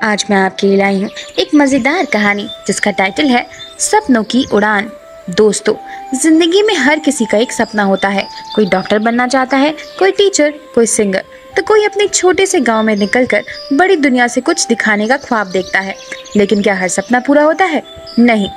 आज मैं आपके लिए लाई हूँ एक मज़ेदार कहानी जिसका टाइटल है सपनों की उड़ान। दोस्तों, जिंदगी में हर किसी का एक सपना होता है। कोई डॉक्टर बनना चाहता है, कोई टीचर, कोई सिंगर, तो कोई अपने छोटे से गांव में निकलकर बड़ी दुनिया से कुछ दिखाने का ख्वाब देखता है। लेकिन क्या हर सपना पूरा होता है? नहीं,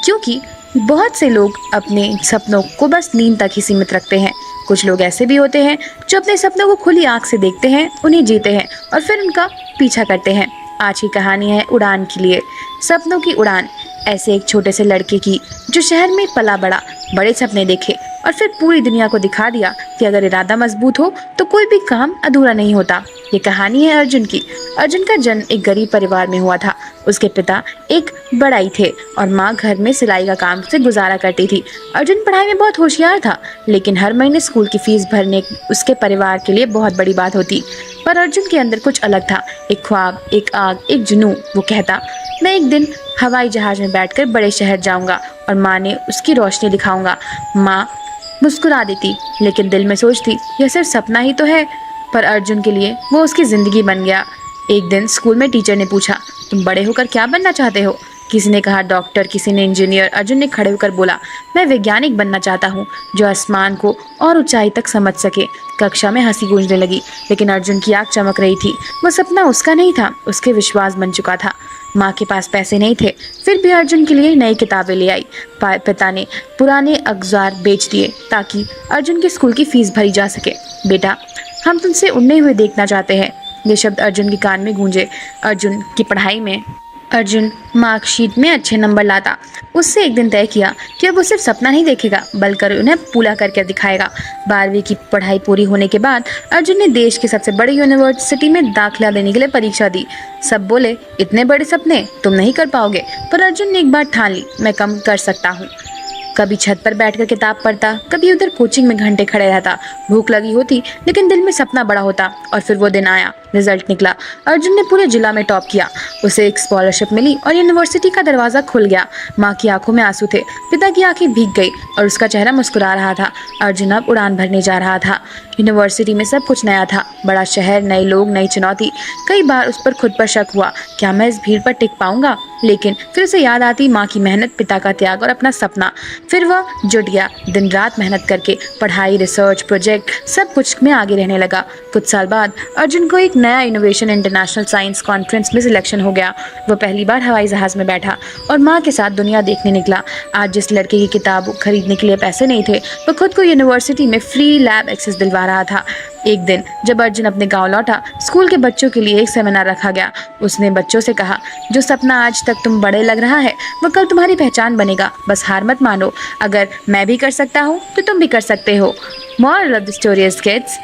क्योंकि बहुत से लोग अपने सपनों को बस नींद तक ही सीमित रखते हैं। कुछ लोग ऐसे भी होते हैं जो अपने सपनों को खुली आंख से देखते हैं, उन्हें जीते हैं और फिर उनका पीछा करते हैं। आज की कहानी है उड़ान के लिए, सपनों की उड़ान। ऐसे एक छोटे से लड़के की जो शहर में पला बड़ा, बड़े सपने देखे और फिर पूरी दुनिया को दिखा दिया कि अगर इरादा मजबूत हो तो कोई भी काम अधूरा नहीं होता। ये कहानी है अर्जुन की। अर्जुन का जन्म एक गरीब परिवार में हुआ था। उसके पिता एक बढ़ई थे और माँ घर में सिलाई का काम से गुजारा करती थी। अर्जुन पढ़ाई में बहुत होशियार था, लेकिन हर महीने स्कूल की फीस भरने उसके परिवार के लिए बहुत बड़ी बात होती। पर अर्जुन के अंदर कुछ अलग था, एक ख्वाब, एक आग, एक जुनून। वो कहता, मैं एक दिन हवाई जहाज में बैठकर बड़े शहर जाऊंगा और माँ ने उसकी रोशनी दिखाऊंगा। माँ मुस्कुरा देती, लेकिन दिल में सोचती यह सिर्फ सपना ही तो है। पर अर्जुन के लिए वो उसकी जिंदगी बन गया। एक दिन स्कूल में टीचर ने पूछा, तुम बड़े होकर क्या बनना चाहते हो? किसी ने कहा डॉक्टर, किसी ने इंजीनियर। अर्जुन ने खड़े होकर बोला, मैं वैज्ञानिक बनना चाहता हूँ जो आसमान को और ऊंचाई तक समझ सके। कक्षा में हंसी गूंजने लगी, लेकिन अर्जुन की आंख चमक रही थी। वो सपना उसका नहीं था, उसके विश्वास बन चुका था। माँ के पास पैसे नहीं थे, फिर भी अर्जुन के लिए नई किताबें ले आई। पिता ने पुराने अखबार बेच दिए ताकि अर्जुन की स्कूल की फीस भरी जा सके। बेटा, हम तुमसे उड़ने हुए देखना चाहते हैं। ये शब्द अर्जुन के कान में गूंजे। अर्जुन की पढ़ाई में अर्जुन मार्कशीट में अच्छे नंबर लाता। उससे एक दिन तय किया कि अब वो सिर्फ सपना नहीं देखेगा, बल्कि उन्हें पूरा करके दिखाएगा। 12वीं की पढ़ाई पूरी होने के बाद अर्जुन ने देश की सबसे बड़ी यूनिवर्सिटी में दाखिला लेने के लिए परीक्षा दी। सब बोले, इतने बड़े सपने तुम नहीं कर पाओगे। पर अर्जुन ने एक बात ठान ली, मैं कम कर सकता हूँ। कभी छत पर बैठकर किताब पढ़ता, कभी उधर कोचिंग में घंटे खड़े रहता। भूख लगी होती, लेकिन दिल में सपना बड़ा होता। और फिर वो दिन आया, रिजल्ट निकला। अर्जुन ने पूरे जिला में टॉप किया। उसे एक स्कॉलरशिप मिली और यूनिवर्सिटी का दरवाजा खुल गया। माँ की आंखों में आंसू थे, पिता की आंखें भीग गई और उसका चेहरा मुस्कुरा रहा था। अर्जुन अब उड़ान भरने जा रहा था। यूनिवर्सिटी में सब कुछ नया था, बड़ा शहर, नए लोग, नई चुनौती। कई बार उस पर खुद पर शक हुआ, क्या मैं इस भीड़ पर टिक पाऊंगा? लेकिन फिर उसे याद आती माँ की मेहनत, पिता का त्याग और अपना सपना। फिर वह जुट गया, दिन रात मेहनत करके पढ़ाई, रिसर्च, प्रोजेक्ट, सब कुछ में आगे रहने लगा। कुछ साल बाद अर्जुन को एक नया इनोवेशन इंटरनेशनल साइंस कॉन्फ्रेंस में सिलेक्शन हो गया। वो पहली बार हवाई जहाज में बैठा और माँ के साथ दुनिया देखने निकला। आज जिस लड़के की किताब खरीदने के लिए पैसे नहीं थे, वो खुद को यूनिवर्सिटी में फ्री लैब एक्सेस दिलवा रहा था। एक दिन जब अर्जुन अपने गांव लौटा, स्कूल के बच्चों के लिए एक सेमिनार रखा गया। उसने बच्चों से कहा, जो सपना आज तक तुम बड़े लग रहा है, वो कल तुम्हारी पहचान बनेगा। बस हार मत मानो। अगर मैं भी कर सकता हूँ तो तुम भी कर सकते हो। Moral of the story is kids,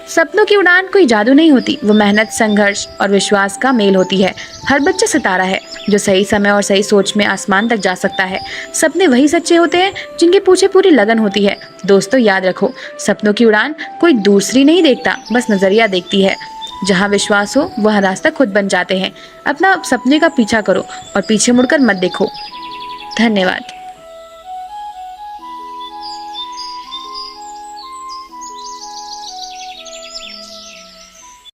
सपनों की उड़ान कोई जादू नहीं होती, वो मेहनत, संघर्ष और विश्वास का मेल होती है। हर बच्चा सितारा है जो सही समय और सही सोच में आसमान तक जा सकता है। सपने वही सच्चे होते हैं जिनके पीछे पूरी लगन होती है। दोस्तों, याद रखो, सपनों की उड़ान कोई दूसरी नहीं देखता, बस नजरिया देखती है। जहाँ विश्वास हो वह रास्ता खुद बन जाते हैं। अपना सपने का पीछा करो और पीछे मुड़कर मत देखो। धन्यवाद।